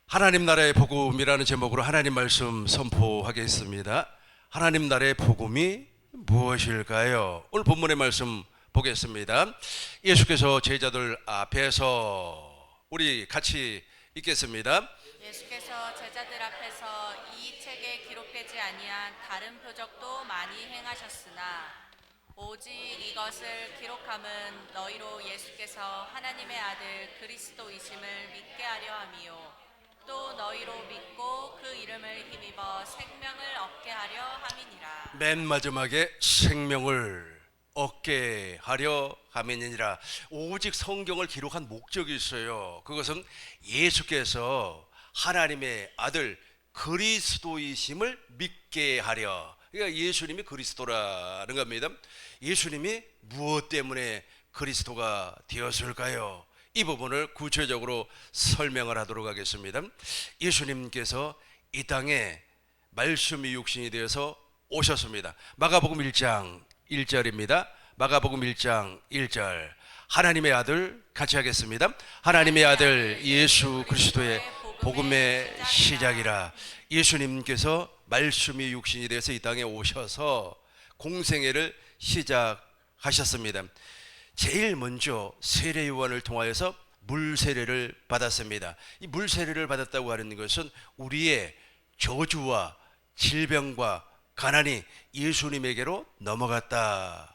하나님 나라의 복음이라는 제목으로 하나님 말씀 선포하겠습니다. 하나님 나라의 복음이 무엇일까요? 오늘 본문의 말씀 보겠습니다. 예수께서 제자들 앞에서 우리 같이 읽겠습니다. 예수께서 제자들 앞에서 이 책에 기록되지 아니한 다른 표적도 많이 행하셨으나 오직 이것을 기록함은 너희로 예수께서 하나님의 아들 그리스도이심을 믿게 하려 함이요 또 너희로 믿고 그 이름을 힘입어 생명을 얻게 하려 함이니라. 맨 마지막에 생명을 얻게 하려 함이니라. 오직 성경을 기록한 목적이 있어요. 그것은 예수께서 하나님의 아들 그리스도이심을 믿게 하려. 그러니까 예수님이 그리스도라는 겁니다. 예수님이 무엇 때문에 그리스도가 되었을까요? 이 부분을 구체적으로 설명을 하도록 하겠습니다. 예수님께서 이 땅에 말씀이 육신이 되어서 오셨습니다. 마가복음 1장 1절입니다. 마가복음 1장 1절. 하나님의 아들 같이 하겠습니다. 하나님의 아들 예수 그리스도의 복음의 시작이라. 예수님께서 말씀이 육신이 되어서 이 땅에 오셔서 공생애를 시작하셨습니다. 제일 먼저 세례 요한을 통하여서 물 세례를 받았습니다. 이 물 세례를 받았다고 하는 것은 우리의 저주와 질병과 가난이 예수님에게로 넘어갔다라는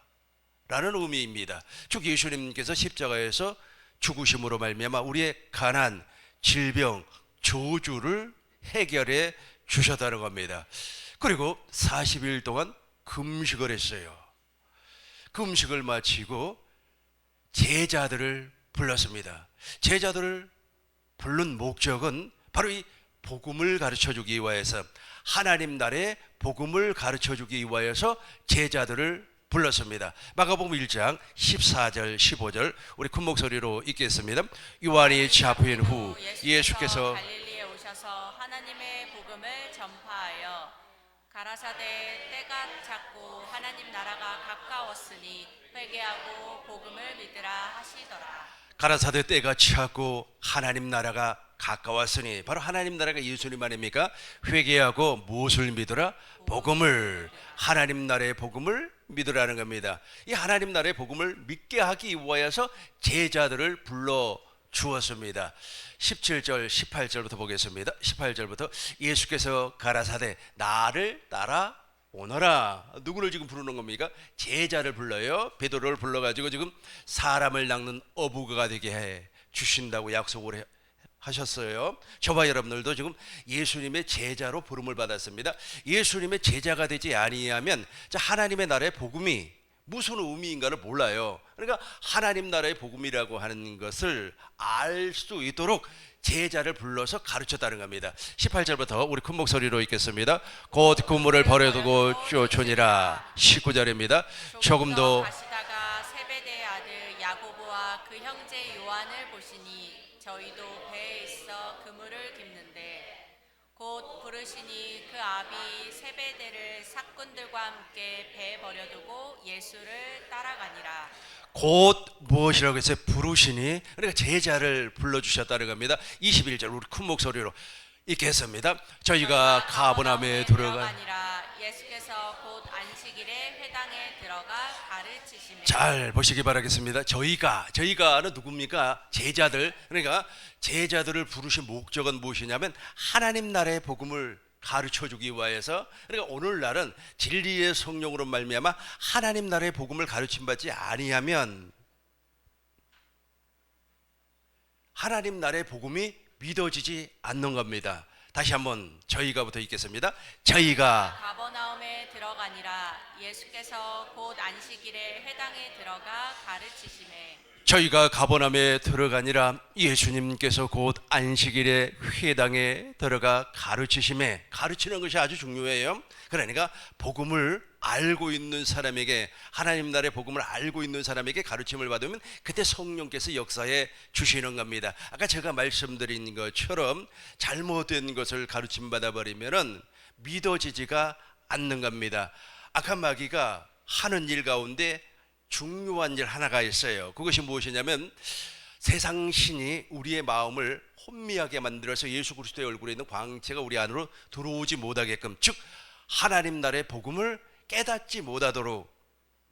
의미입니다. 즉 예수님께서 십자가에서 죽으심으로 말미암아 우리의 가난, 질병, 저주를 해결해 주셨다는 겁니다. 그리고 40일 동안 금식을 했어요. 금식을 마치고 제자들을 불렀습니다. 제자들을 부른 목적은 바로 이 복음을 가르쳐주기 위하여서, 하나님 나라의 복음을 가르쳐주기 위하여서 제자들을 불렀습니다. 마가복음 1장 14절 15절 우리 큰 목소리로 읽겠습니다. 요한이 잡힌 후 예수께서 갈릴리에 오셔서 하나님의 복음을 전파하여 가라사대 때가 찼고 하나님 나라가 가까웠으니 회개하고 복음을 믿으라 하시더라. 가라사대 때가 찼고 하나님 나라가 가까웠으니, 바로 하나님 나라가 예수님 아닙니까? 회개하고 무엇을 믿으라? 복음을, 하나님 나라의 복음을 믿으라는 겁니다. 이 하나님 나라의 복음을 믿게 하기 위하여서 제자들을 불러 주었습니다. 17절 18절부터 보겠습니다. 18절부터 예수께서 가라사대 나를 따라 오너라. 누구를 지금 부르는 겁니까? 제자를 불러요. 베드로를 불러가지고 지금 사람을 낚는 어부가 되게 해 주신다고 약속을 하셨어요. 저와 여러분들도 지금 예수님의 제자로 부름을 받았습니다. 예수님의 제자가 되지 아니하면 하나님의 나라의 복음이 무슨 의미인가를 몰라요. 그러니까 하나님 나라의 복음이라고 하는 것을 알 수 있도록 제자를 불러서 가르쳤다는 겁니다. 18절부터 우리 큰 목소리로 읽겠습니다. 곧 그물을 버려두고 쫓으니라. 19절입니다. 조금도 가시다가 세베대의 아들 야고보와 그 형제 요한을 보시니 저희도 배에 있어 그물을 깁는데 곧 부르시니 그 아비 세베대를 사꾼들과 함께 배에 버려두고 예수를 따라가니라. 곧 무엇이라고 했어요? 부르시니. 그러니까 제자를 불러주셨다는 겁니다. 21절 우리 큰 목소리로 읽겠습니다. 저희가 가버나움에 들어가니라. 예수께서 곧 안식일에 회당에 들어가 가르치시매. 잘 보시기 바라겠습니다. 저희가는 누굽니까? 제자들. 그러니까 제자들을 부르신 목적은 무엇이냐면 하나님 나라의 복음을 가르쳐주기 위하여서, 그러니까 오늘날은 진리의 성령으로 말미암아 하나님 나라의 복음을 가르침받지 아니하면 하나님 나라의 복음이 믿어지지 않는 겁니다. 다시 한번 저희가부터 읽겠습니다. 저희가 가버나움에 들어가니라. 예수께서 곧 안식일에 회당에 들어가 가르치시매. 저희가 가버나움에 들어가니라. 예수님께서 곧 안식일에 회당에 들어가 가르치심에, 가르치는 것이 아주 중요해요. 그러니까 복음을 알고 있는 사람에게, 하나님 나라의 복음을 알고 있는 사람에게 가르침을 받으면 그때 성령께서 역사해 주시는 겁니다. 아까 제가 말씀드린 것처럼 잘못된 것을 가르침 받아버리면 믿어지지가 않는 겁니다. 악한 마귀가 하는 일 가운데 중요한 일 하나가 있어요. 그것이 무엇이냐면 세상 신이 우리의 마음을 혼미하게 만들어서 예수 그리스도의 얼굴에 있는 광채가 우리 안으로 들어오지 못하게끔, 즉 하나님 나라의 복음을 깨닫지 못하도록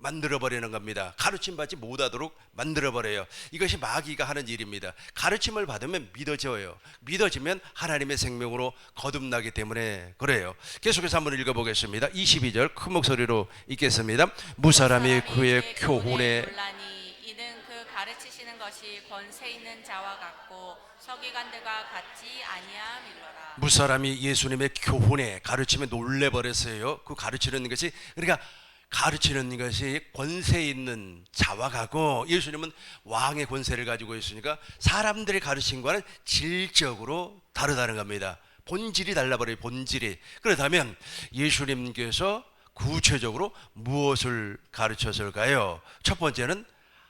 만들어버리는 겁니다. 가르침받지 못하도록 만들어버려요. 이것이 마귀가 하는 일입니다. 가르침을 받으면 믿어져요. 믿어지면 하나님의 생명으로 거듭나기 때문에 그래요. 계속해서 한번 읽어보겠습니다. 22절 큰 목소리로 읽겠습니다. 무사람이 그의 교훈에 논란이 이는 그 가르치시는 것이 권세 있는 자와 같고 서기관들과 같지 아니함이로라. 무사람이 예수님의 교훈에 가르침에 놀래버렸어요. 그 가르치는 것이, 그러니까 가르치는 것이 권세 있는 자와 같고, 예수님은 왕의 권세를 가지고 있으니까 사람들의 가르침과는 질적으로 다르다는 겁니다. 본질이 달라버려요. 본질이. 그렇다면 예수님께서 구체적으로 무엇을 가르쳤을까요? 첫 번째는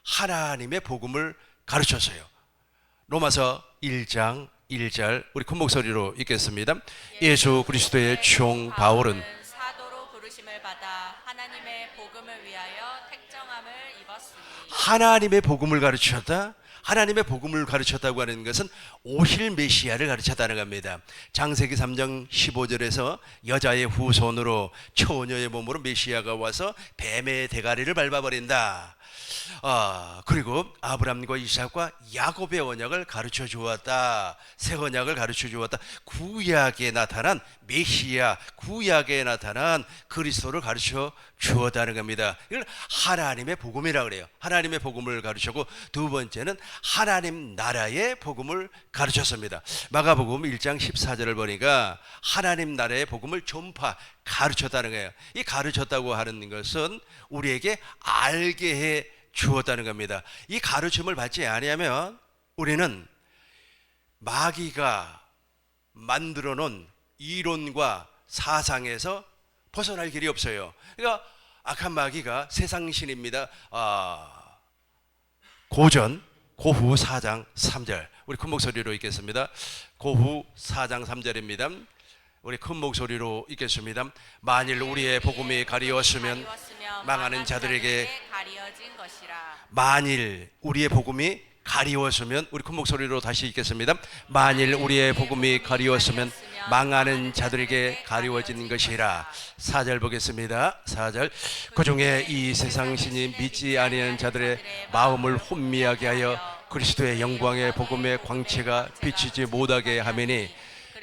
하나님의 복음을 가르쳤어요. 로마서 1장 1절 우리 큰 목소리로 읽겠습니다. 예수 그리스도의 종 바울은 사도로 부르심을 받아 하나님의 복음을 위하여 택정함을 입었으니. 하나님의 복음을 가르쳤다. 하나님의 복음을 가르쳤다고 하는 것은 오실 메시아를 가르쳤다는 겁니다. 창세기 3장 15절에서 여자의 후손으로 처녀의 몸으로 메시아가 와서 뱀의 대가리를 밟아버린다. 그리고 아브람과 이삭과 야곱의 언약을 가르쳐 주었다. 새 언약을 가르쳐 주었다. 구약에 나타난 메시아, 구약에 나타난 그리스도를 가르쳐 주었다는 겁니다. 이걸 하나님의 복음이라고 그래요. 하나님의 복음을 가르쳤고, 두 번째는 하나님 나라의 복음을 가르쳤습니다. 마가복음 1장 14절을 보니까 하나님 나라의 복음을 전파, 가르쳤다는 거예요. 이 가르쳤다고 하는 것은 우리에게 알게 해 주었다는 겁니다. 이 가르침을 받지 아니하면 우리는 마귀가 만들어 놓은 이론과 사상에서 벗어날 길이 없어요. 그러니까 악한 마귀가 세상신입니다. 고후 4장 3절 우리 큰 목소리로 읽겠습니다. 고후 4장 3절입니다. 우리 큰 목소리로 읽겠습니다. 만일 우리의 복음이 가리웠으면 망하는 자들에게 가리어진 것이라. 만일 우리의 복음이 가리웠으면, 우리 큰 목소리로 다시 읽겠습니다. 만일 우리의 복음이 가리웠으면 망하는 자들에게 가리워진 것이라. 4절 보겠습니다. 4절 그 중에 이 세상 신이 믿지 아니하는 자들의 마음을 혼미하게 하여 그리스도의 영광의 복음의 광채가 비치지 못하게 하매니,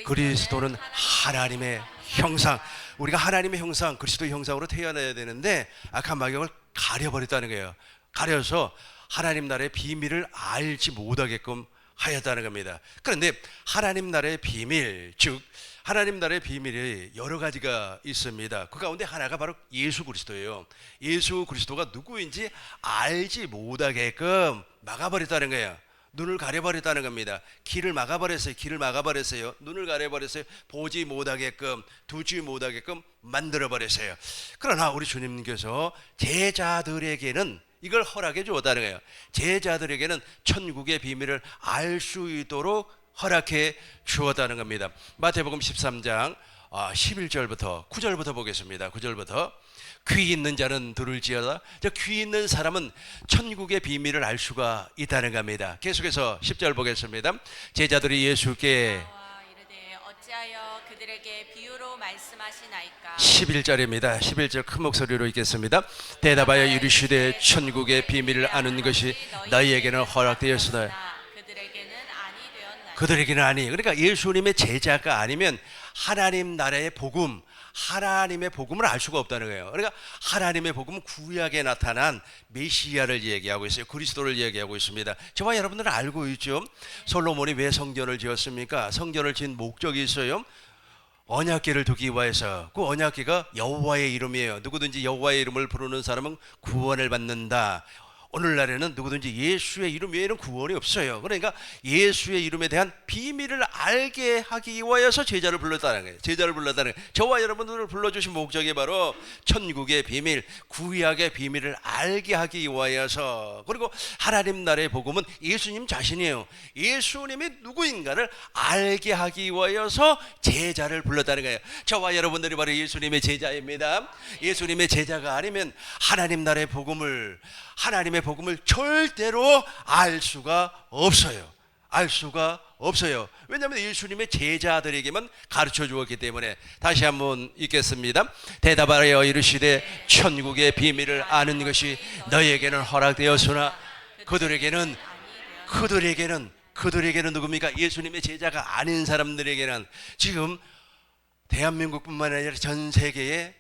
그리스도는 하나님의 형상, 우리가 하나님의 형상, 그리스도의 형상으로 태어나야 되는데 악한 마귀를 가려버렸다는 거예요. 가려서 하나님 나라의 비밀을 알지 못하게끔 하였다는 겁니다. 그런데 하나님 나라의 비밀, 즉 하나님 나라의 비밀이 여러 가지가 있습니다. 그 가운데 하나가 바로 예수 그리스도예요. 예수 그리스도가 누구인지 알지 못하게끔 막아버렸다는 거예요. 눈을 가려버렸다는 겁니다. 길을 막아버렸어요. 길을 막아버렸어요. 눈을 가려버렸어요. 보지 못하게끔, 두지 못하게끔 만들어버렸어요. 그러나 우리 주님께서 제자들에게는 이걸 허락해 주었다는 거예요. 제자들에게는 천국의 비밀을 알 수 있도록 허락해 주었다는 겁니다. 마태복음 13장 11절부터 9절부터 보겠습니다. 9절부터 귀 있는 자는 들을지어다. 귀 있는 사람은 천국의 비밀을 알 수가 있다는 겁니다. 계속해서 10절 보겠습니다. 제자들이 예수께 이르되 어찌하여 그들에게 비유로 말씀하시나이까. 11절입니다. 11절 큰 목소리로 읽겠습니다. 대답하여 이르시되 천국의 비밀을 아는 것이 너희에게는 허락되었으나 그들에게는 아니. 그러니까 예수님의 제자가 아니면 하나님 나라의 복음, 하나님의 복음을 알 수가 없다는 거예요. 그러니까 하나님의 복음은 구약에 나타난 메시아를 얘기하고 있어요. 그리스도를 얘기하고 있습니다. 저와 여러분들은 알고 있죠. 솔로몬이 왜 성전을 지었습니까? 성전을 지은 목적이 있어요. 언약궤를 두기 위해서. 그 언약궤가 여호와의 이름이에요. 누구든지 여호와의 이름을 부르는 사람은 구원을 받는다. 오늘날에는 누구든지 예수의 이름 외에는 구원이 없어요. 그러니까 예수의 이름에 대한 비밀을 알게 하기 위하여서 제자를 불렀다는 거예요. 제자를 불렀다는 거예요. 저와 여러분들을 불러주신 목적이 바로 천국의 비밀, 구약의 비밀을 알게 하기 위하여서, 그리고 하나님 나라의 복음은 예수님 자신이에요. 예수님이 누구인가를 알게 하기 위하여서 제자를 불렀다는 거예요. 저와 여러분들이 바로 예수님의 제자입니다. 예수님의 제자가 아니면 하나님 나라의 복음을, 하나님의 복음을 절대로 알 수가 없어요. 알 수가 없어요. 왜냐하면 예수님의 제자들에게만 가르쳐 주었기 때문에. 다시 한번 읽겠습니다. 대답하여 이르시되 천국의 비밀을 아는 것이 너희에게는 허락되었으나 그들에게는 누굽니까? 예수님의 제자가 아닌 사람들에게는. 지금 대한민국뿐만 아니라 전 세계에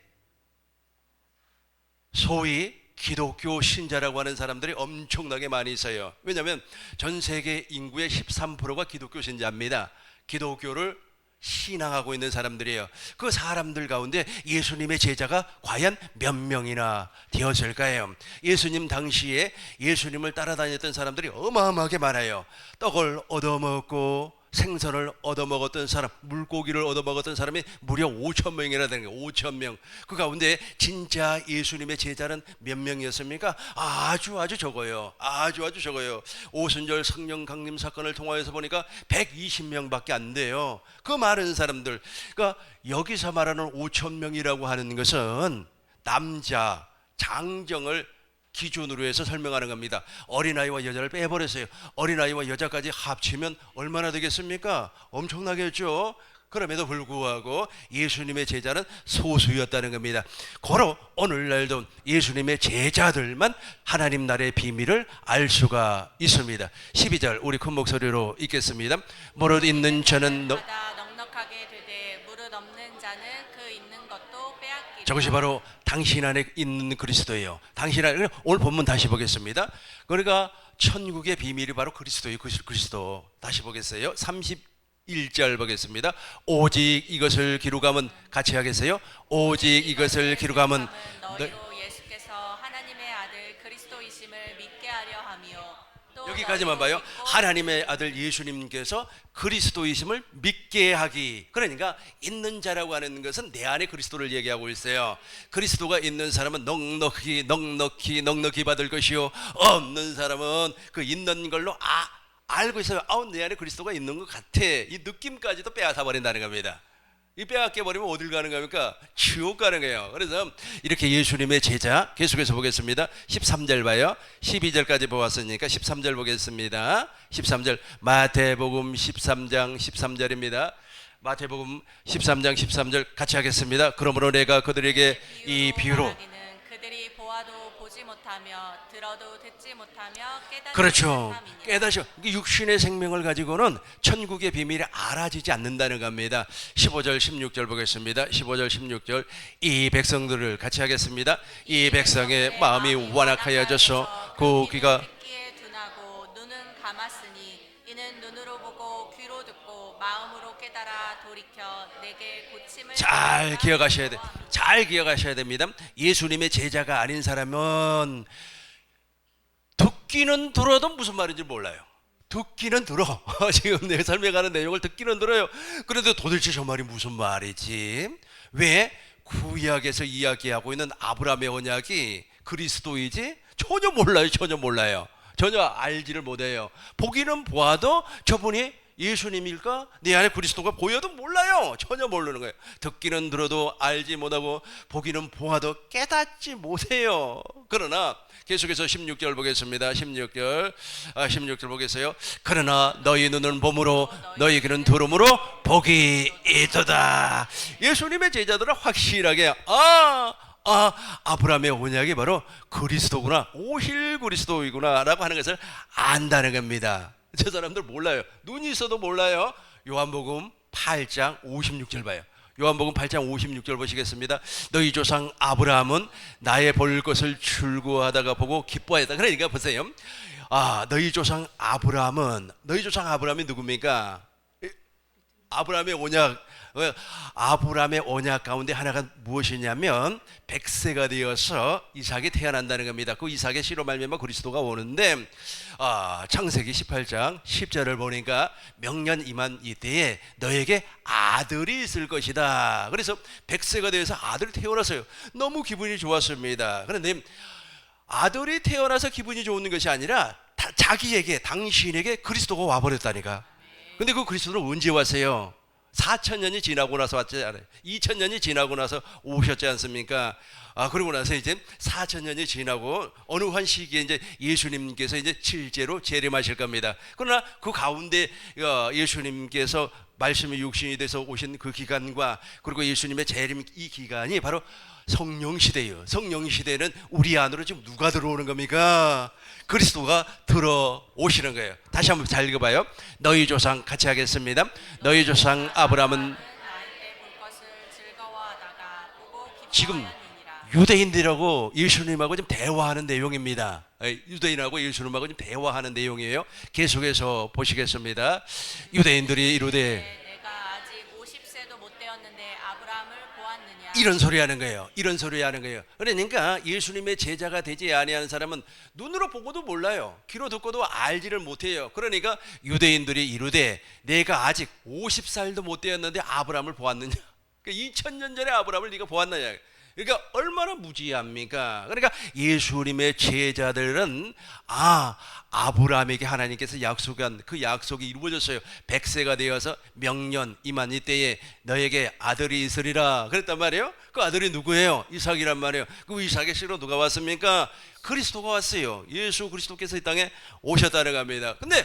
소위 기독교 신자라고 하는 사람들이 엄청나게 많이 있어요. 왜냐하면 전 세계 인구의 13%가 기독교 신자입니다. 기독교를 신앙하고 있는 사람들이에요. 그 사람들 가운데 예수님의 제자가 과연 몇 명이나 되었을까요? 예수님 당시에 예수님을 따라다녔던 사람들이 어마어마하게 많아요. 떡을 얻어먹고 생선을 얻어먹었던 사람, 물고기를 얻어먹었던 사람이 무려 5천 명이나 되는 거예요. 5천 명. 그 가운데 진짜 예수님의 제자는 몇 명이었습니까? 아주 적어요. 아주 적어요. 오순절 성령 강림 사건을 통하여서 보니까 120명밖에 안 돼요. 그 많은 사람들. 그러니까 여기서 말하는 5천 명이라고 하는 것은 남자 장정을 기준으로 해서 설명하는 겁니다. 어린아이와 여자를 빼버렸어요. 어린아이와 여자까지 합치면 얼마나 되겠습니까? 엄청나겠죠. 그럼에도 불구하고 예수님의 제자는 소수였다는 겁니다. 고로 오늘날도 예수님의 제자들만 하나님 나라의 비밀을 알 수가 있습니다. 12절 우리 큰 목소리로 읽겠습니다. 무릇 있는 자는 넉넉하게 되되 무릇 없는 자는 그 있는 것도 빼앗기리라. 저것이 바로 당신 안에 있는 그리스도예요. 당신 안에. 오늘 본문 다시 보겠습니다. 그러니까 천국의 비밀이 바로 그리스도예요. 그리스도. 다시 보겠어요. 31절 보겠습니다. 오직 이것을 기록하면, 같이 하겠어요? 오직 이것을 기록하면 너희로 예수께서 하나님의 아들 그리스도이심을 믿게 하려 하며. 또 여기까지만 봐요. 하나님의 아들 예수님께서 그리스도이심을 믿게 하기. 그러니까 있는 자라고 하는 것은 내 안에 그리스도를 얘기하고 있어요. 그리스도가 있는 사람은 넉넉히 받을 것이요, 없는 사람은 그 있는 걸로 알고 있어요. 내 안에 그리스도가 있는 것 같아. 이 느낌까지도 빼앗아 버린다는 겁니다. 이 빼앗겨 버리면 어딜 가는 겁니까? 지옥 가는 거예요. 그래서 이렇게 예수님의 제자, 계속해서 보겠습니다. 13절 봐요. 12절까지 보았으니까 13절 보겠습니다. 13절 마태복음 13장 13절입니다. 마태복음 13장 13절 같이 하겠습니다. 그러므로 내가 그들에게 이 비유로 그들이 보아도 보지 못하며 들어도 듣지 못하며 깨닫지 그렇죠. 못함이니라. 깨닫죠. 육신의 생명을 가지고는 천국의 비밀이 알아지지 않는다는 겁니다. 15절 16절 보겠습니다. 15절 16절 이 백성들을 같이 하겠습니다. 이 백성의 마음이 완악하여져서 그 귀가 듣기에 둔하고 눈은 감았으니 이는 눈으로 보고 귀로 듣고 마음으로 깨달아 돌이켜 내게 고침을 잘 기억하셔야 돼. 잘 기억하셔야 됩니다. 예수님의 제자가 아닌 사람은 듣기는 들어도 무슨 말인지 몰라요. 듣기는 들어. 지금 내가 설명하는 내용을 듣기는 들어요. 그런데 도대체 저 말이 무슨 말이지? 왜 구약에서 이야기하고 있는 아브라함의 언약이 그리스도이지? 전혀 몰라요. 전혀 알지를 못해요. 보기는 보아도 저분이 예수님일까? 내 안에 그리스도가 보여도 몰라요. 전혀 모르는 거예요. 듣기는 들어도 알지 못하고 보기는 보아도 깨닫지 못해요. 그러나 계속해서 16절 보겠습니다. 16절 보겠어요. 그러나 너희 눈은 봄으로 너희 귀는 들음으로 복이 있도다. 예수님의 제자들은 확실하게 아브라함의 언약이 바로 그리스도구나, 오실 그리스도이구나 라고 하는 것을 안다는 겁니다. 저 사람들 몰라요. 눈이 있어도 몰라요. 요한복음 8장 56절 봐요. 요한복음 8장 56절 보시겠습니다. 너희 조상 아브라함은 나의 볼 것을 출구하다가 보고 기뻐하였다. 그러니까 보세요. 너희 조상 아브라함이 누굽니까? 아브라함의 언약 가운데 하나가 무엇이냐면 100세가 되어서 이삭이 태어난다는 겁니다. 그 이삭의 씨로 말미암아 그리스도가 오는데 창세기 18장 10절을 보니까 명년 이만 이때에 너에게 아들이 있을 것이다. 그래서 100세가 되어서 아들이 태어났어요. 너무 기분이 좋았습니다. 그런데 아들이 태어나서 기분이 좋은 것이 아니라 당신에게 그리스도가 와버렸다니까. 근데 그 그리스도는 언제 왔어요? 4,000년이 지나고 나서 왔지 않아요. 2,000년이 지나고 나서 오셨지 않습니까? 그러고 나서 이제 4,000년이 지나고 어느 한 시기에 이제 예수님께서 이제 실제로 재림하실 겁니다. 그러나 그 가운데 예수님께서 말씀이 육신이 돼서 오신 그 기간과 그리고 예수님의 재림 이 기간이 바로 성령 시대예요. 성령 시대는 우리 안으로 지금 누가 들어오는 겁니까? 그리스도가 들어오시는 거예요. 다시 한번 잘 읽어봐요. 너희 조상 같이 하겠습니다. 너희 조상 아브라함은 나의 때볼 것을 즐거워하다가 보고 지금 기뻐하였느니라. 유대인들하고 예수님하고 좀 대화하는 내용입니다. 유대인하고 예수님하고 좀 대화하는 내용이에요. 계속해서 보시겠습니다. 유대인들이 이르되 내가 아직 50세도 못 되었는데 아브라함을 보았느냐. 이런 소리 하는 거예요. 이런 소리 하는 거예요. 그러니까 예수님의 제자가 되지 아니하는 사람은 눈으로 보고도 몰라요. 귀로 듣고도 알지를 못해요. 그러니까 유대인들이 이르되 내가 아직 50살도 못 되었는데 아브라함을 보았느냐. 그러니까 2000년 전에 아브라함을 네가 보았느냐. 그러니까 얼마나 무지합니까? 그러니까 예수님의 제자들은 아브라함에게 하나님께서 약속한 그 약속이 이루어졌어요. 100세가 되어서 명년 이만 이때에 너에게 아들이 있으리라 그랬단 말이에요. 그 아들이 누구예요? 이삭이란 말이에요. 그 이삭의 씨로 누가 왔습니까? 그리스도가 왔어요. 예수 그리스도께서 이 땅에 오셨다는 겁니다. 근데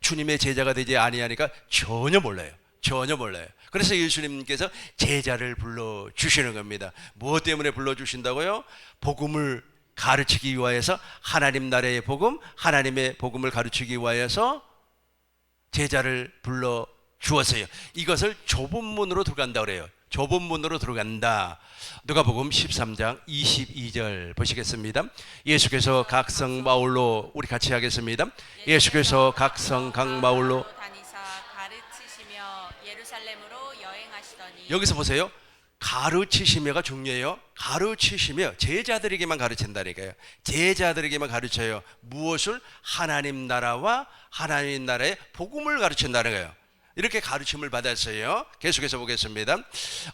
주님의 제자가 되지 아니하니까 전혀 몰라요. 전혀 몰라요. 그래서 예수님께서 제자를 불러주시는 겁니다. 무엇 때문에 불러주신다고요? 복음을 가르치기 위하여서, 하나님 나라의 복음, 하나님의 복음을 가르치기 위하여서 제자를 불러주었어요. 이것을 좁은 문으로 들어간다 그래요. 좁은 문으로 들어간다. 누가복음 13장 22절 보시겠습니다. 예수께서 각성 바울로, 우리 같이 하겠습니다. 예수께서 각성 각 바울로 다니사 가르치시며 예루살렘으로 여행하시더니. 여기서 보세요. 가르치시며가 중요해요. 가르치시며 제자들에게만 가르친다니까요. 제자들에게만 가르쳐요. 무엇을? 하나님 나라와 하나님 나라의 복음을 가르친다는 거예요. 이렇게 가르침을 받았어요. 계속해서 보겠습니다.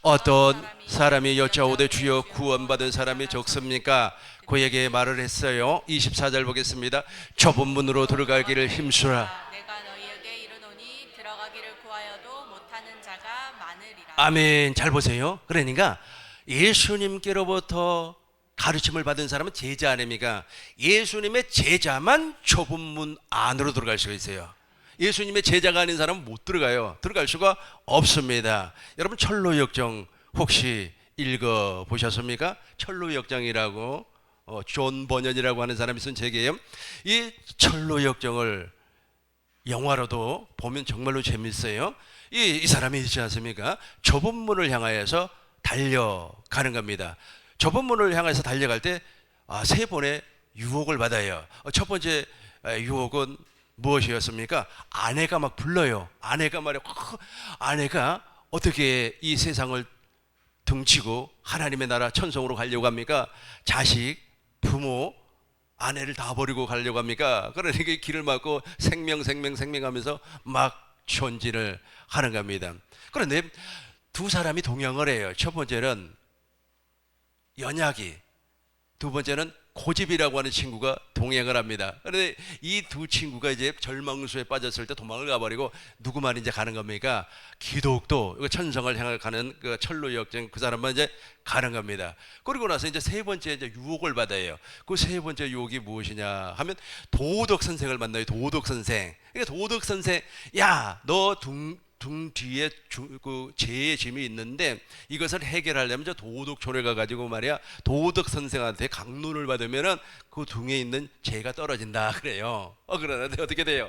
어떤 사람이 여짜오되 주여 구원받은 사람이 적습니까? 그에게 말을 했어요. 24절 보겠습니다. 좁은 문으로 들어갈 길을 힘쓰라. 내가 너희에게 이르노니 들어가기를 구하여도 못하는 자가 많으리라. 아멘. 잘 보세요. 그러니까 예수님께로부터 가르침을 받은 사람은 제자 아닙니까? 예수님의 제자만 좁은 문 안으로 들어갈 수가 있어요. 예수님의 제자가 아닌 사람은 못 들어가요. 들어갈 수가 없습니다. 여러분 철로역정 혹시 읽어보셨습니까? 철로역정이라고 존 버년이라고 하는 사람이 쓴 책이에요. 이 철로역정을 영화로도 보면 정말로 재밌어요. 이 사람이 있지 않습니까? 좁은 문을 향하여서 달려가는 겁니다. 좁은 문을 향해서 달려갈 때 세 번의 유혹을 받아요. 첫 번째 유혹은 무엇이었습니까? 아내가 막 불러요. 아내가 말이야. 아내가 어떻게 이 세상을 등치고 하나님의 나라 천성으로 가려고 합니까? 자식, 부모, 아내를 다 버리고 가려고 합니까? 그러니까 길을 막고 생명하면서 막 전진을 하는 겁니다. 그런데 두 사람이 동행을 해요. 첫 번째는 연약이, 두 번째는 고집이라고 하는 친구가 동행을 합니다. 그런데 이 두 친구가 이제 절망수에 빠졌을 때 도망을 가버리고 누구만 이제 가는 겁니까? 기독도, 천성을 향해 가는 그 철로역정 그 사람만 이제 가는 겁니다. 그리고 나서 이제 세 번째 이제 유혹을 받아요. 그 세 번째 유혹이 무엇이냐 하면 도덕 선생을 만나요. 도덕 선생. 그러니까 도덕 선생, 야, 너 등 뒤에 그 죄의 짐이 있는데 이것을 해결하려면 저 도덕촌에 가가지고 말이야 도덕 선생한테 강론을 받으면은 그 등에 있는 죄가 떨어진다 그래요. 그러는데 어떻게 돼요?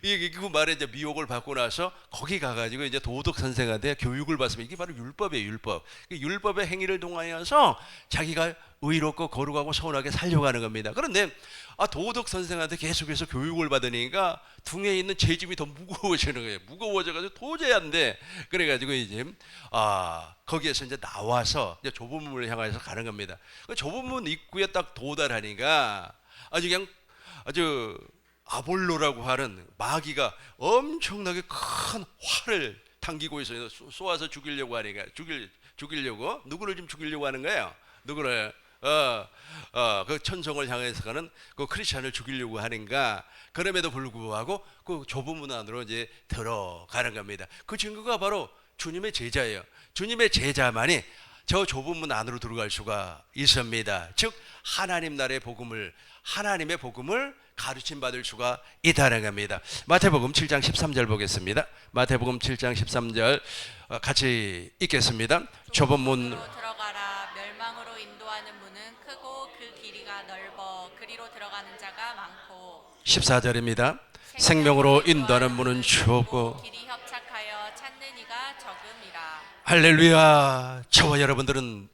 그 말에 이제 미혹을 받고 나서 거기 가가지고 이제 도덕 선생한테 교육을 받으면 이게 바로 율법이에요. 율법. 율법의 행위를 통하여서 자기가 의롭고 거룩하고 선하게 살려고 하는 겁니다. 그런데 도덕 선생한테 계속해서 교육을 받으니까 등에 있는 죄짐이 더 무거워지는 거예요. 무거워져가지고 도저히 안 돼. 그래가지고 이제 거기에서 이제 나와서 이제 좁은 문을 향해서 가는 겁니다. 그 좁은 문 입구에 딱 도달하니까 아주 아볼로라고 하는 마귀가 엄청나게 큰 활을 당기고 있어요. 쏘아서 죽이려고 하니까 죽이려고 누구를 좀 죽이려고 하는 거예요. 누구를? 그 천성을 향해서 가는 그 크리스찬을 죽이려고 하는가. 그럼에도 불구하고 그 좁은 문 안으로 이제 들어가는 겁니다. 그 친구가 바로 주님의 제자예요. 주님의 제자만이 저 좁은 문 안으로 들어갈 수가 있습니다. 즉 하나님 나라의 복음을, 하나님의 복음을 가르침 받을 수가 있다는 겁니다. 마태복음 7장 13절 보겠습니다. 마태복음 7장 13절 같이 읽겠습니다. 좁은 문으로 들어가라. 멸망으로 인도하는 문은 크고 그 길이가 넓어 그리로 들어가는 자가 많고. 14절입니다. 생명으로 인도하는 문은 좁고 길이 협착하여 찾는 이가 적음이라. 할렐루야. 저와 여러분들은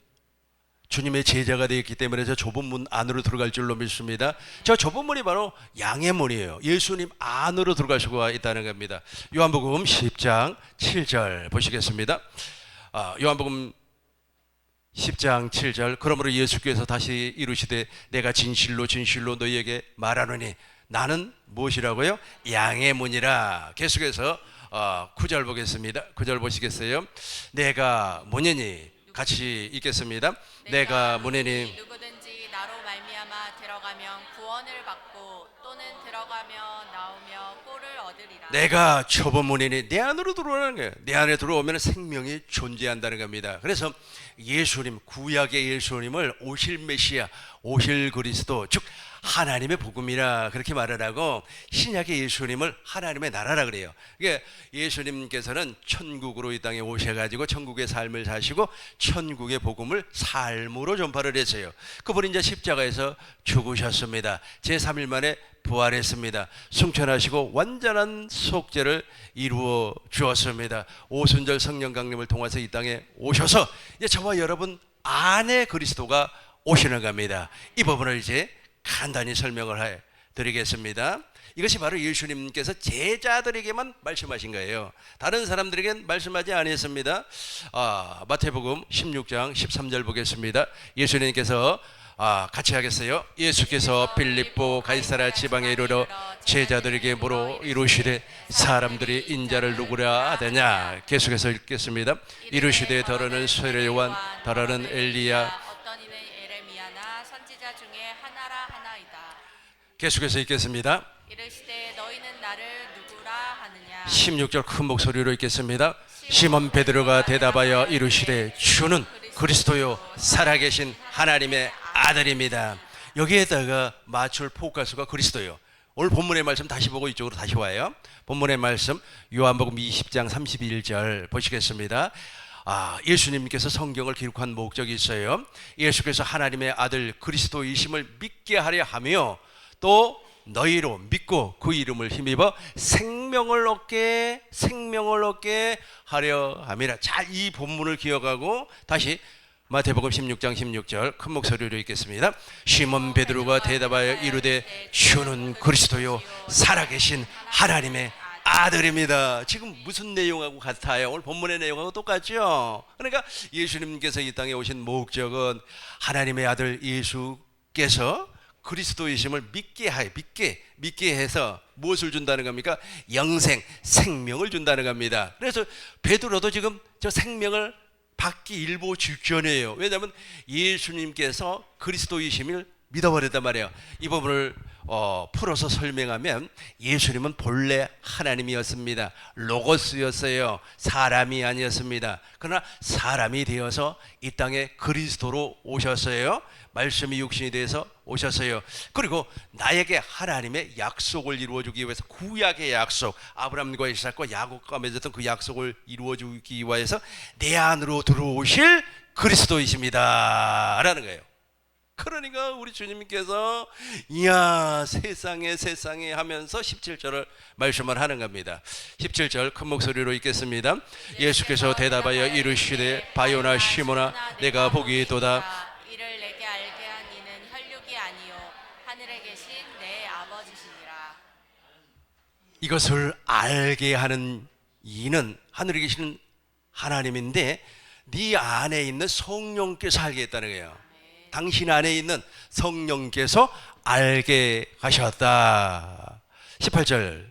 주님의 제자가 되었기 때문에 저 좁은 문 안으로 들어갈 줄로 믿습니다. 저 좁은 문이 바로 양의 문이에요. 예수님 안으로 들어갈 수가 있다는 겁니다. 요한복음 10장 7절 보시겠습니다. 요한복음 10장 7절 그러므로 예수께서 다시 이르시되 내가 진실로 진실로 너희에게 말하노니 나는 무엇이라고요? 양의 문이라. 계속해서 9절 보겠습니다. 9절 보시겠어요? 내가 문이니 같이 읽겠습니다. 내가 문이니 누구든지 나로 말미암아 들어가면 구원을 받고 또는 들어가며 나오며 꼴을 얻으리라. 내가 좁은 문이니 내 안으로 들어오는 거예요. 내 안에 들어오면 생명이 존재한다는 겁니다. 그래서 예수님, 구약의 예수님을 오실 메시아, 오실 그리스도, 즉 하나님의 복음이라 그렇게 말을 하고, 신약의 예수님을 하나님의 나라라 그래요. 이게 예수님께서는 천국으로 이 땅에 오셔가지고 천국의 삶을 사시고 천국의 복음을 삶으로 전파를 했어요. 그분이 이제 십자가에서 죽으셨습니다. 제3일 만에 부활했습니다. 승천하시고 완전한 속죄를 이루어 주었습니다. 오순절 성령 강림을 통해서 이 땅에 오셔서 이제 저와 여러분 안에 그리스도가 오시는 겁니다. 이 부분을 이제 간단히 설명을 해 드리겠습니다. 이것이 바로 예수님께서 제자들에게만 말씀하신 거예요. 다른 사람들에게는 말씀하지 않았습니다. 마태복음 16장 13절 보겠습니다. 예수님께서 같이 하겠어요. 예수께서 빌립보 가이사랴 지방에 이르러 제자들에게 물어 이르시되 사람들이 인자를 누구라 하더냐. 계속해서 읽겠습니다. 이르시되 더러는 세례 요한, 더러는 엘리야, 어떤 이는 에레미야나 선지자 중에 하나라 하나이다. 계속해서 읽겠습니다. 이르시되 너희는 나를 누구라 하느냐. 16절 큰 목소리로 읽겠습니다. 시몬 베드로가 대답하여 이르시되 주는 그리스도요 살아계신 하나님의 아들입니다. 여기에다가 맞출 포커스가 그리스도요. 오늘 본문의 말씀 다시 보고 이쪽으로 다시 와요. 본문의 말씀 요한복음 20장 31절 보시겠습니다. 예수님께서 성경을 기록한 목적이 있어요. 예수께서 하나님의 아들 그리스도이심을 믿게 하려 하며 또 너희로 믿고 그 이름을 힘입어 생명을 얻게 하려 함이라. 잘 이 본문을 기억하고 다시 마태복음 16장 16절 큰 목소리로 읽겠습니다. 시몬 베드로가 대답하여 이르되 주는 그리스도요 살아계신 하나님의 아들입니다. 지금 무슨 내용하고 같아요? 오늘 본문의 내용하고 똑같죠? 그러니까 예수님께서 이 땅에 오신 목적은 하나님의 아들 예수께서 그리스도이심을 믿게 해서 무엇을 준다는 겁니까? 영생, 생명을 준다는 겁니다. 그래서 베드로도 지금 저 생명을 받기 일보 직전이에요. 왜냐하면 예수님께서 그리스도이심을 믿어버렸단 말이에요. 이 부분을 풀어서 설명하면 예수님은 본래 하나님이었습니다. 로고스였어요. 사람이 아니었습니다. 그러나 사람이 되어서 이 땅에 그리스도로 오셨어요. 말씀이 육신이 되어서 오셨어요. 그리고 나에게 하나님의 약속을 이루어주기 위해서, 구약의 약속, 아브라함과 이삭과 야곱과 맺었던 그 약속을 이루어주기 위해서 내 안으로 들어오실 그리스도이십니다 라는 거예요. 그러니까 우리 주님께서 이야 세상에 하면서 17절을 말씀을 하는 겁니다. 17절 큰 목소리로 읽겠습니다. 예수께서 대답하여 이르시되 바요나 시모나 내가 보기 있도다. 이를 내게 알게 한 이는 혈육이 아니요 하늘에 계신 내 아버지시니라. 이것을 알게 하는 이는 하늘에 계시는 하나님인데 네 안에 있는 성령께서 알게 했다는 거예요. 당신 안에 있는 성령께서 알게 하셨다. 18절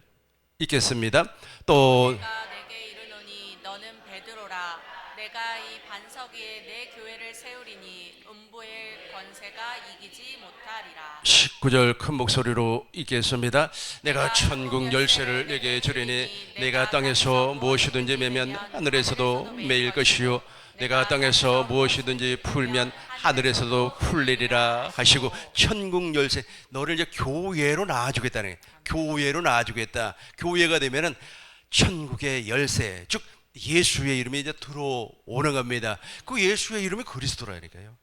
읽겠습니다. 또 내가 내게 이르노니 너는 베드로라. 내가 이 반석 위에 내 교회를 세우리니 음부의 권세가 이기지 못하리라. 19절 큰 목소리로 읽겠습니다. 내가 천국 열쇠를 내게 주리니 내가 땅에서 무엇이든지 매면 하늘에서도 매일 것이요 내가 땅에서 무엇이든지 풀면 하늘에서도 풀리리라 하시고, 천국 열쇠, 너를 이제 교회로 낳아주겠다는 거예요. 교회로 낳아주겠다. 교회가 되면은 천국의 열쇠, 즉 예수의 이름이 이제 들어오는 겁니다. 그 예수의 이름이 그리스도라니까요.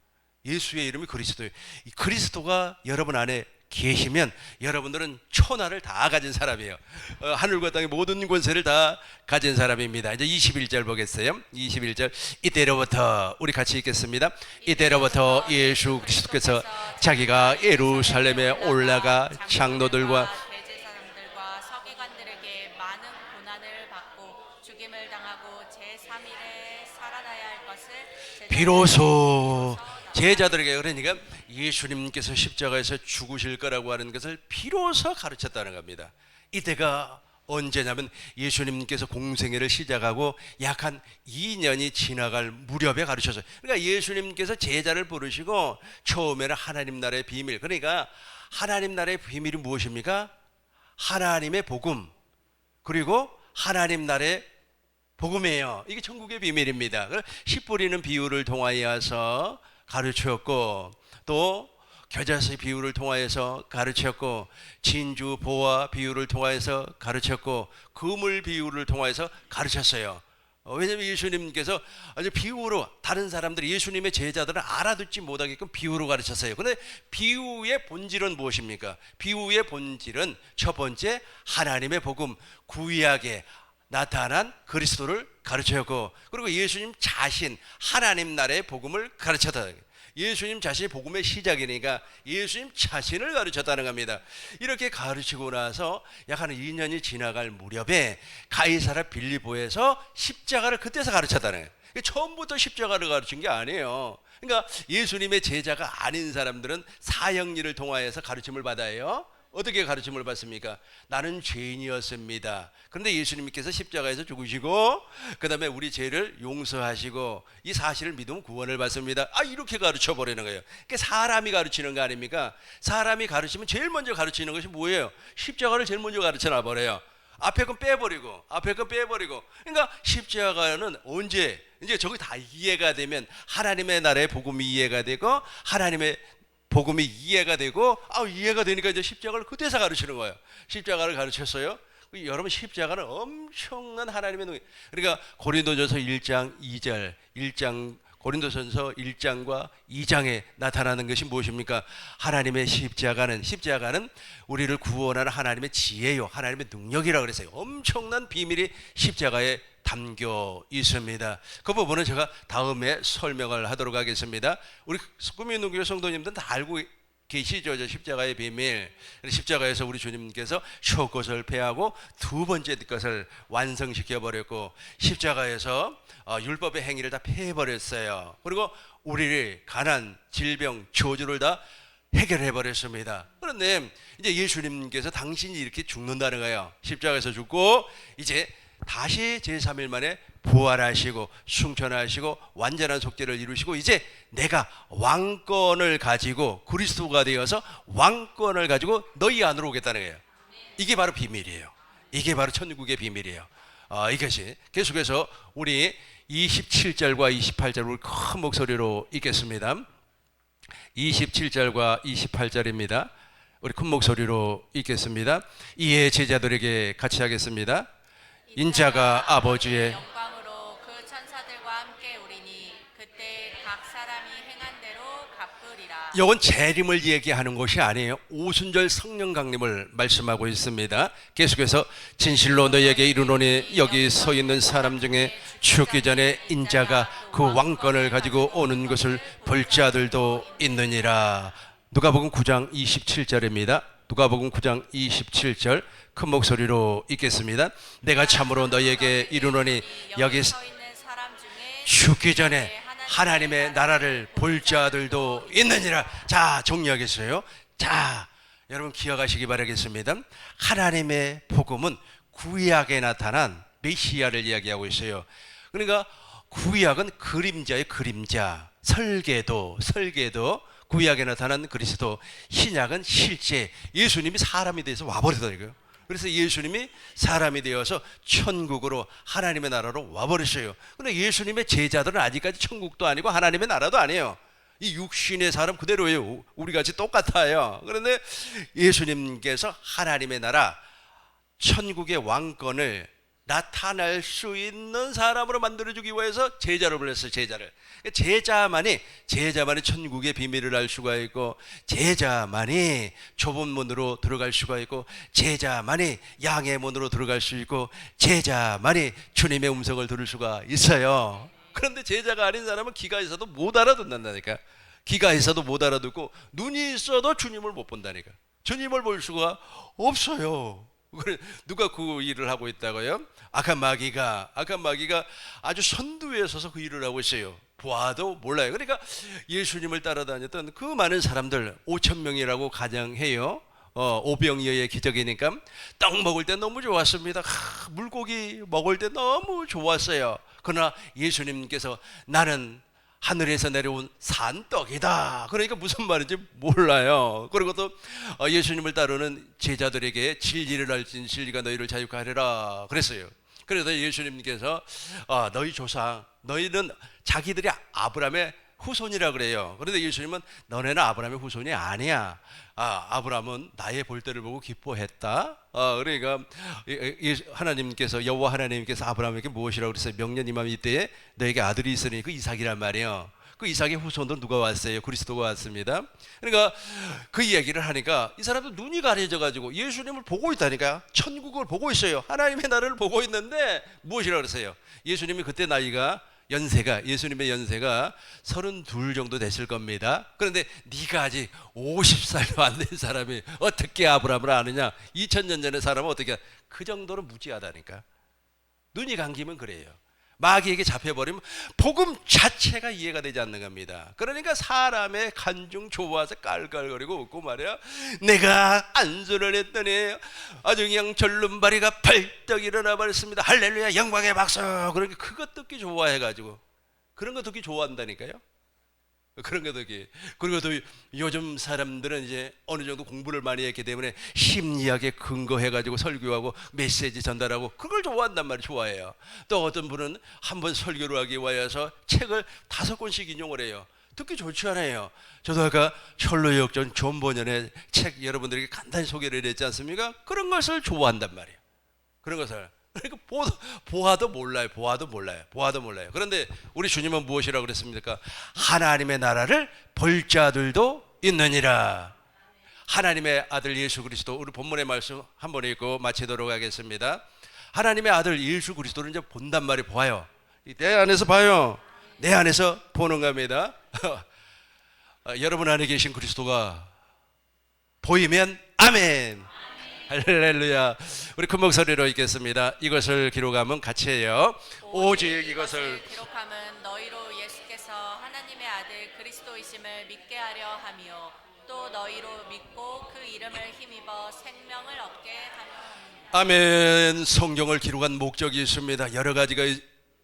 예수의 이름이 그리스도예요. 이 그리스도가 여러분 안에 계시면 여러분들은 천하를 다 가진 사람이에요. 하늘과 땅의 모든 권세를 다 가진 사람입니다. 이제 21절 보겠어요. 21절, 이때로부터, 우리 같이 읽겠습니다. 이때로부터 예수 그리스도께서 자기가 예루살렘에 올라가 장로들과 대제사장들과 서기관들에게 많은 고난을 받고 죽임을 당하고 제3일에 살아나야 할 것을 비로소 제자들에게, 그러니까 예수님께서 십자가에서 죽으실 거라고 하는 것을 비로소 가르쳤다는 겁니다. 이때가 언제냐면 예수님께서 공생애를 시작하고 약 한 2년이 지나갈 무렵에 가르쳤어요. 그러니까 예수님께서 제자를 부르시고 처음에는 하나님 나라의 비밀, 그러니까 하나님 나라의 비밀이 무엇입니까? 하나님의 복음, 그리고 하나님 나라의 복음이에요. 이게 천국의 비밀입니다. 씨 뿌리는 비유를 통하여서 가르쳤고, 또 겨자씨 비유를 통하여서 가르쳤고, 진주 보화 비유를 통하여서 가르쳤고, 그물 비유를 통하여서 가르쳤어요. 왜냐하면 예수님께서 아주 비유로, 다른 사람들이, 예수님의 제자들은 알아듣지 못하게끔 비유로 가르쳤어요. 그런데 비유의 본질은 무엇입니까? 비유의 본질은 첫 번째, 하나님의 복음, 구약에 나타난 그리스도를 가르쳤고, 그리고 예수님 자신, 하나님 나라의 복음을 가르쳤다. 예수님 자신이 복음의 시작이니까 예수님 자신을 가르쳤다는 겁니다. 이렇게 가르치고 나서 약 한 2년이 지나갈 무렵에 가이사랴 빌립보에서 십자가를 그때서 가르쳤다는 거예요. 처음부터 십자가를 가르친 게 아니에요. 그러니까 예수님의 제자가 아닌 사람들은 사형리를 통하여서 가르침을 받아요. 어떻게 가르침을 받습니까? 나는 죄인이었습니다. 그런데 예수님께서 십자가에서 죽으시고 그 다음에 우리 죄를 용서하시고 이 사실을 믿으면 구원을 받습니다. 이렇게 가르쳐 버리는 거예요. 그러니까 사람이 가르치는 거 아닙니까? 사람이 가르치면 제일 먼저 가르치는 것이 뭐예요? 십자가를 제일 먼저 가르쳐 놔버려요. 앞에 건 빼버리고, 앞에 건 빼버리고. 그러니까 십자가는 언제, 이제 저기 다 이해가 되면 하나님의 나라의 복음이 이해가 되고, 하나님의 복음이 이해가 되고, 이해가 되니까 이제 십자가를 그때서 가르치는 거예요. 십자가를 가르쳤어요. 여러분, 십자가는 엄청난 하나님의 능력. 그러니까 고린도전서 1장 2절, 고린도전서 1장과 2장에 나타나는 것이 무엇입니까? 하나님의 십자가는 우리를 구원하는 하나님의 지혜요, 하나님의 능력이라고 그랬어요. 엄청난 비밀이 십자가에 담겨 있습니다. 그 부분은 제가 다음에 설명을 하도록 하겠습니다. 우리 꾸미는 성도님들은 다 알고 계시죠? 저 십자가의 비밀. 십자가에서 우리 주님께서 첫 것을 패하고 두 번째 것을 완성시켜 버렸고, 십자가에서 율법의 행위를 다 패해버렸어요. 그리고 우리를 가난, 질병, 저주를 다 해결해 버렸습니다. 그런데 이제 예수님께서 당신이 이렇게 죽는다는 거예요. 십자가에서 죽고 이제 다시 제3일 만에 부활하시고 승천하시고 완전한 속죄를 이루시고, 이제 내가 왕권을 가지고 그리스도가 되어서 왕권을 가지고 너희 안으로 오겠다는 거예요. 이게 바로 비밀이에요. 이게 바로 천국의 비밀이에요. 이것이 계속해서 우리 27절과 28절을 큰 목소리로 읽겠습니다. 27절과 28절입니다. 우리 큰 목소리로 읽겠습니다. 이에 제자들에게 같이 하겠습니다. 인자가 아버지의 영광으로 그 천사들과 함께 오리니 그때 각 사람이 행한 대로 갚으리라. 이건 재림을 얘기하는 것이 아니에요. 오순절 성령 강림을 말씀하고 있습니다. 계속해서 진실로 너희에게 이르노니 여기 서 있는 사람 중에 죽기 전에 인자가 그 왕권을 가지고 오는 것을 볼 자들도 있느니라. 누가복음 9장 27절입니다. 누가복음 9장 27절 큰 목소리로 읽겠습니다. 내가 참으로 너희에게 이르노니 여기 서 있는 사람 중에 죽기 전에 하나님의 나라를 볼 자들도 있느니라. 자, 정리하겠어요. 자, 여러분 기억하시기 바라겠습니다. 하나님의 복음은 구약에 나타난 메시아를 이야기하고 있어요. 그러니까 구약은 그림자의 그림자, 설계도 구약에 나타난 그리스도, 신약은 실제 예수님이 사람이 돼서 와버리더라고요. 그래서 예수님이 사람이 되어서 천국으로 하나님의 나라로 와버리셔요. 근데 예수님의 제자들은 아직까지 천국도 아니고 하나님의 나라도 아니에요. 이 육신의 사람 그대로예요. 우리같이 똑같아요. 그런데 예수님께서 하나님의 나라, 천국의 왕권을 나타낼 수 있는 사람으로 만들어주기 위해서 제자를 불렀어요. 제자만이 천국의 비밀을 알 수가 있고, 제자만이 좁은 문으로 들어갈 수가 있고, 제자만이 양의 문으로 들어갈 수 있고, 제자만이 주님의 음성을 들을 수가 있어요. 그런데 제자가 아닌 사람은 귀가 있어도 못 알아듣는다니까. 귀가 있어도 못 알아듣고 눈이 있어도 주님을 못 본다니까. 주님을 볼 수가 없어요. 누가 그 일을 하고 있다고요? 악한 마귀가 아주 선두에 서서 그 일을 하고 있어요. 보아도 몰라요. 그러니까 예수님을 따라다녔던 그 많은 사람들 5,000명이라고 가정해요. 오병이어의 기적이니까 떡 먹을 때 너무 좋았습니다. 물고기 먹을 때 너무 좋았어요. 그러나 예수님께서 나는 하늘에서 내려온 산떡이다. 그러니까 무슨 말인지 몰라요. 그리고 또 예수님을 따르는 제자들에게 진리를 알진 진리가 너희를 자유케 하리라 그랬어요. 그래서 예수님께서 너희 조상, 너희는 자기들이 아브라함의 후손이라 그래요. 그런데 예수님은 너네는 아브라함의 후손이 아니야. 아브라함은 나의 볼때를 보고 기뻐했다. 그러니까 하나님께서, 여호와 하나님께서 아브라함에게 무엇이라고 그랬어요? 명년 이맘 이때에 너에게 아들이 있으니 그 이삭이란 말이에요. 그 이삭의 후손도 누가 왔어요? 그리스도가 왔습니다. 그러니까 그 이야기를 하니까 이 사람도 눈이 가려져 가지고 예수님을 보고 있다니까. 천국을 보고 있어요. 하나님의 나라를 보고 있는데 무엇이라고 그랬어요? 예수님이 그때 예수님의 연세가 32 정도 됐을 겁니다. 그런데 네가 아직 50살도 안 된 사람이 어떻게 아브라함을 아느냐? 2000년 전의 사람은 어떻게, 그 정도로 무지하다니까. 눈이 감기면 그래요. 마귀에게 잡혀버리면 복음 자체가 이해가 되지 않는 겁니다. 그러니까 사람의 간중 좋아서 깔깔거리고 웃고 말이야. 내가 안수를 했더니 아주 그냥 절름발이가 벌떡 일어나 버렸습니다. 할렐루야, 영광의 박수. 그러니까 그것 듣기 좋아해가지고, 그런 거 듣기 좋아한다니까요. 그런 거 듣기. 그리고 또 요즘 사람들은 이제 어느 정도 공부를 많이 했기 때문에 심리학에 근거해가지고 설교하고 메시지 전달하고 그걸 좋아한단 말이에요. 좋아해요. 또 어떤 분은 한번 설교를 하기 위해서 책을 5권씩 인용을 해요. 듣기 좋지 않아요. 저도 아까 철로역전 존 번연의 책 여러분들에게 간단히 소개를 했지 않습니까? 그런 것을 좋아한단 말이에요. 그런 것을. 그러니까 보아도 몰라요. 그런데 우리 주님은 무엇이라고 그랬습니까? 하나님의 나라를 볼 자들도 있느니라. 하나님의 아들 예수 그리스도, 우리 본문의 말씀 한번 읽고 마치도록 하겠습니다. 하나님의 아들 예수 그리스도를 이제 본단 말이 보아요. 내 안에서 봐요. 내 안에서 보는 겁니다. 여러분 안에 계신 그리스도가 보이면 아멘. 할렐루야. 우리 큰 목소리로 읽겠습니다. 이것을 기록하면 같이 해요. 오직 이것을 기록함은 너희로 예수께서 하나님의 아들 그리스도이심을 믿게 하려 함이요 또 너희로 믿고 그 이름을 힘입어 생명을 얻게 하려 함이라. 아멘. 성경을 기록한 목적이 있습니다. 여러 가지가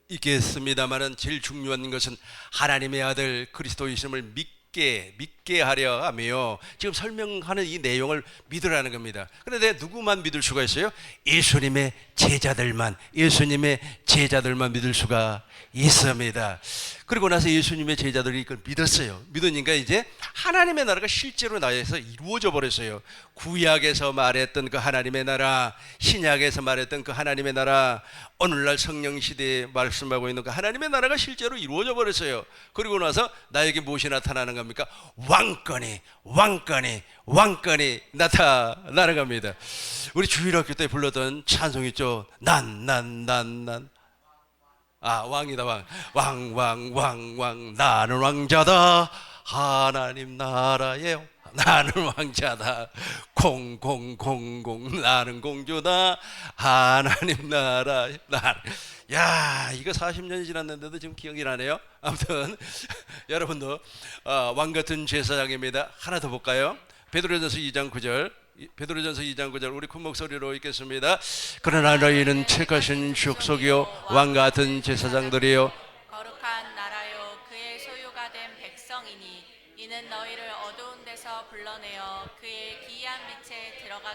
있겠습니다만은 제일 중요한 것은 하나님의 아들 그리스도이심을 믿게 하려 하며, 지금 설명하는 이 내용을 믿으라는 겁니다. 그런데 누구만 믿을 수가 있어요? 예수님의 제자들만 믿을 수가 있습니다. 그리고 나서 예수님의 제자들이 이걸 믿었어요. 믿으니까 이제 하나님의 나라가 실제로 나에서 이루어져 버렸어요. 구약에서 말했던 그 하나님의 나라, 신약에서 말했던 그 하나님의 나라, 오늘날 성령 시대에 말씀하고 있는 그 하나님의 나라가 실제로 이루어져 버렸어요. 그리고 나서 나에게 무엇이 나타나는 겁니까? 왕권이 나타나는 겁니다. 우리 주일학교 때 불렀던 찬송 있죠? 왕이다. 왕 나는 왕자다. 하나님 나라에 나는 왕자다. 공공 나는 공주다. 하나님 나라에 나는. 야, 이거 40년이 지났는데도 지금 기억이 나네요. 아무튼 여러분도 왕같은 제사장입니다. 하나 더 볼까요? 베드로전서 2장 9절 우리 큰 목소리로 읽겠습니다. 그러나 너희는 책하신 축속이요 왕같은 제사장들이요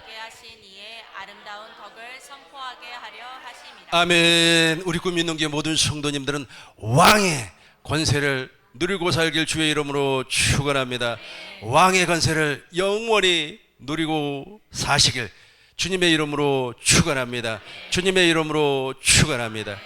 거하게 하신 이의 아름다운 덕을 선포하게 하려 하심이라. 아멘. 우리 꿈 있는 게 모든 성도님들은 왕의 권세를 누리고 살길 주의 이름으로 축원합니다. 왕의 권세를 영원히 누리고 사시길 주님의 이름으로 축원합니다. 주님의 이름으로 축원합니다.